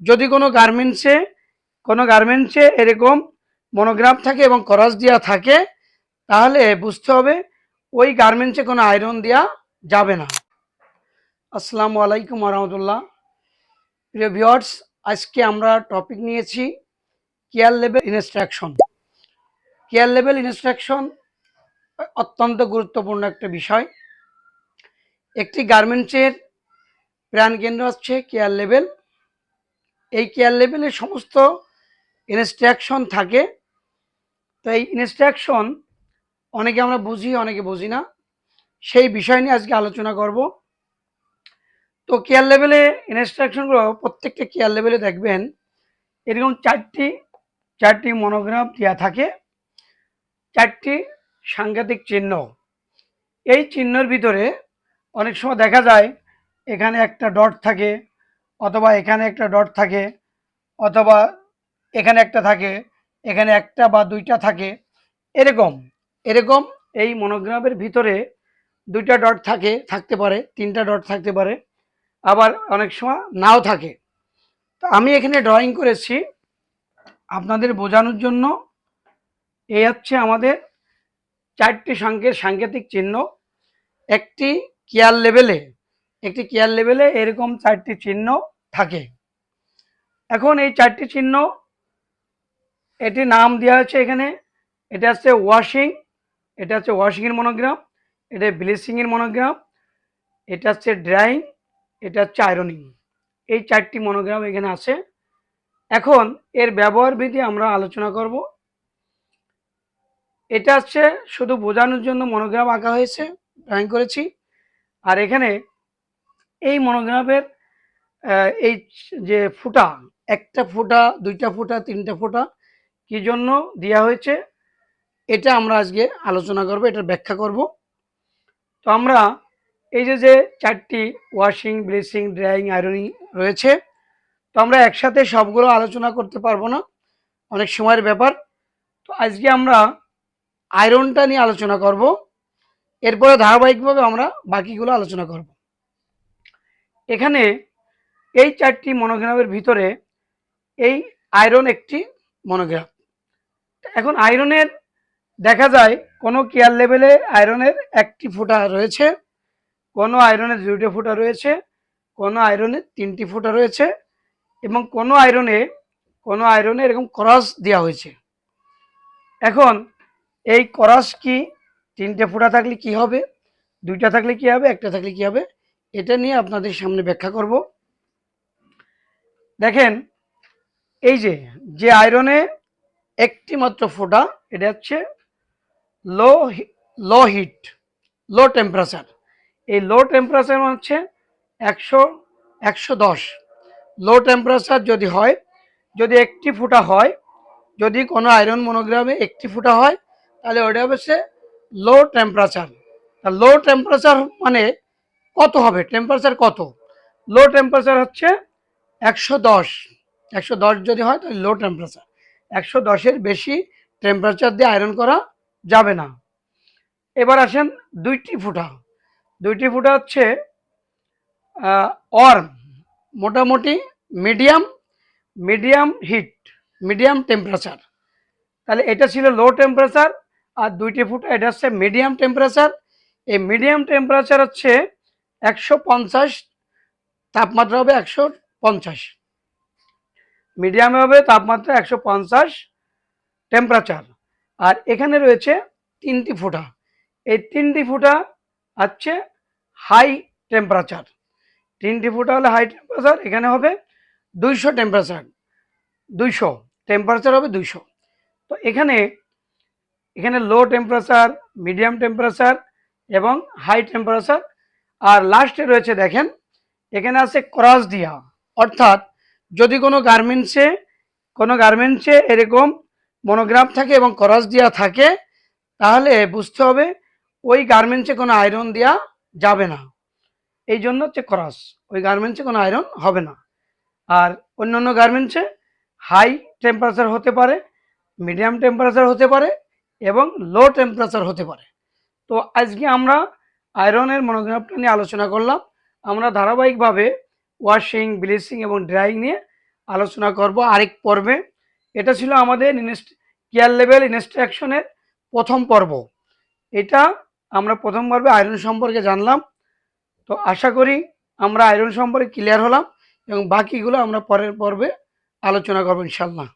যদি কোনো গার্মেন্টসে এরকম মনোগ্রাম থাকে এবং ক্রস দেওয়া থাকে, তাহলে বুঝতে হবে ওই গার্মেন্টসে কোনো আয়রন দেওয়া যাবে না। আসসালামু আলাইকুম রহমতুল্লাহ। প্রিয় ভিউয়ার্স, আজকে আমরা টপিক নিয়েছি care level instruction. Care level instruction অত্যন্ত গুরুত্বপূর্ণ একটা বিষয়। একটি গার্মেন্টসের প্রাণকেন্দ্র হচ্ছে কেয়ার লেভেল। এই কেয়ার লেভেলের সমস্ত ইনস্ট্রাকশন থাকে। তো এই ইনস্ট্রাকশন অনেকে আমরা বুঝি, অনেকে বুঝি না। সেই বিষয় নিয়ে আজকে আলোচনা করব। তো কেয়ার লেভেলে ইনস্ট্রাকশনগুলো প্রত্যেকটা কেয়ার লেভেলে দেখবেন এরকম চারটি মনোগ্রাম দেওয়া থাকে, চারটি সাংঘাতিক চিহ্ন। এই চিহ্নের ভিতরে অনেক সময় দেখা যায় এখানে একটা ডট থাকে, অথবা এখানে একটা ডট থাকে, অথবা এখানে একটা থাকে, এখানে একটা বা দুইটা থাকে। এরকম এরকম এই মনোগ্রামের ভিতরে দুইটা ডট থাকতে পারে, তিনটা ডট থাকতে পারে, আবার অনেক সময় নাও থাকে। তো আমি এখানে ড্রয়িং করেছি আপনাদের বোঝানোর জন্য। এই হচ্ছে আমাদের চারটি সাংকেতিক চিহ্ন। একটি কেয়ার লেভেলে এরকম চারটি চিহ্ন থাকে। এখন এই চারটি চিহ্ন, এটি নাম দেওয়া হচ্ছে এখানে। এটা হচ্ছে ওয়াশিং, এটা হচ্ছে ওয়াশিংয়ের মনোগ্রাম, এটা ব্লিচিংয়ের মনোগ্রাম, এটা হচ্ছে ড্রাইং, এটা হচ্ছে আয়রনিং। এই চারটি মনোগ্রাম এখানে আছে। এখন এর ব্যবহার বিধি আমরা আলোচনা করব। এটা হচ্ছে শুধু বোঝানোর জন্য মনোগ্রাম আঁকা হয়েছে, ড্রয়িং করেছি। আর এখানে এই মনোগ্রামের এই যে ফুটা, একটা ফুটা, দুইটা ফুটা, তিনটা ফুটা কি জন্য দেওয়া হয়েছে, এটা আমরা আজকে আলোচনা করব, এটার ব্যাখ্যা করব। তো আমরা এই যে চারটি ওয়াশিং, ব্লিচিং, ড্রাইং, আয়রনিং রয়েছে, তো আমরা একসাথে সবগুলো আলোচনা করতে পারবো না, অনেক সময়ের ব্যাপার। তো আজকে আমরা আয়রনটা নিয়ে আলোচনা করব, এরপরে ধারাবাহিকভাবে আমরা বাকিগুলো আলোচনা করব। এখানে এই চারটি মনোগ্রামের ভিতরে এই আয়রন একটি মনোগ্রাম। এখন আয়রনের দেখা যায় কোনো কেয়ার লেভেলে আয়রনের একটি ফুটা রয়েছে, কোনো আয়রনের দুইটা ফুটা রয়েছে, কোনো আয়রনের তিনটি ফুটা রয়েছে, এবং কোনো আয়রনে এরকম ক্রস দেওয়া হয়েছে। এখন এই ক্রস কি, তিনটে ফুটা থাকলে কি হবে, দুইটা থাকলে কি হবে, একটা থাকলে কি হবে, এটা নিয়ে আপনাদের সামনে ব্যাখ্যা করব। দেখেন, এই যে আয়রনে একটি মাত্র ফোঁটা, এটা হচ্ছে লো লো হিট, লো টেম্পারেচার। এই লো টেম্পারেচার হচ্ছে 110। লো টেম্পারেচার যদি হয়, যদি একটি ফুটা হয়, যদি কোনো আয়রন মনোগ্রামে একটি ফুটা হয়, তাহলে ওটা হচ্ছে লো টেম্পারেচার। লো টেম্পারেচার মানে কত হবে, টেম্পারেচার কত? লো টেম্পারেচার হচ্ছে 110। 110 যদি হয় তাহলে লো টেম্পারেচার। 110-এর বেশি টেম্পারেচার দিয়ে আয়রন করা যাবে না। এবার আসেন দুইটি ফুটা হচ্ছে ওয়ার্ম, মোটামুটি medium medium heat, medium temperature. তাহলে এটা ছিল লো টেম্পারেচার, আর দুইটি ফুটা এটা হচ্ছে মিডিয়াম টেম্পারেচার। এই মিডিয়াম টেম্পারেচার হচ্ছে 150, তাপমাত্রা হবে 150, মিডিয়ামে হবে তাপমাত্রা 150 টেম্পারেচার। আর এখানে রয়েছে তিনটি ফুটা, এই তিনটি ফুটা হচ্ছে হাই টেম্পারেচার। তিনটি ফুটা হলে হাই টেম্পারেচার, এখানে হবে 200 টেম্পারেচার, 200 টেম্পারেচার হবে 200। তো এখানে লো টেম্পারেচার, মিডিয়াম টেম্পারেচার এবং হাই টেম্পারেচার। আর লাস্টে রয়েছে দেখেন, এখানে আছে ক্রস দিয়া, অর্থাৎ যদি কোনো গার্মেন্টসে এরকম মনোগ্রাম থাকে এবং ক্রস দেওয়া থাকে, তাহলে বুঝতে হবে ওই গার্মেন্টসে কোনো আয়রন দেওয়া যাবে না। এই জন্য হচ্ছে ক্রস, ওই গার্মেন্টসে কোনো আয়রন হবে না। আর অন্যান্য গার্মেন্টসে হাই টেম্পারেচার হতে পারে, মিডিয়াম টেম্পারেচার হতে পারে এবং লো টেম্পারেচার হতে পারে। তো আজকে আমরা আয়রনের মনোগ্রামটা নিয়ে আলোচনা করলাম। আমরা ধারাবাহিকভাবে ওয়াশিং, ব্লিচিং এবং ড্রাইং নিয়ে আলোচনা করব আরেক পর্বে। এটা ছিল আমাদের কেয়ার লেভেল ইনস্ট্রাকশনের প্রথম পর্ব। এটা আমরা প্রথম পর্বে আয়রন সম্পর্কে জানলাম। তো আশা করি আমরা আয়রন সম্পর্কে ক্লিয়ার হলাম এবং বাকিগুলো আমরা পরের পর্বে আলোচনা করবো ইনশাল্লাহ।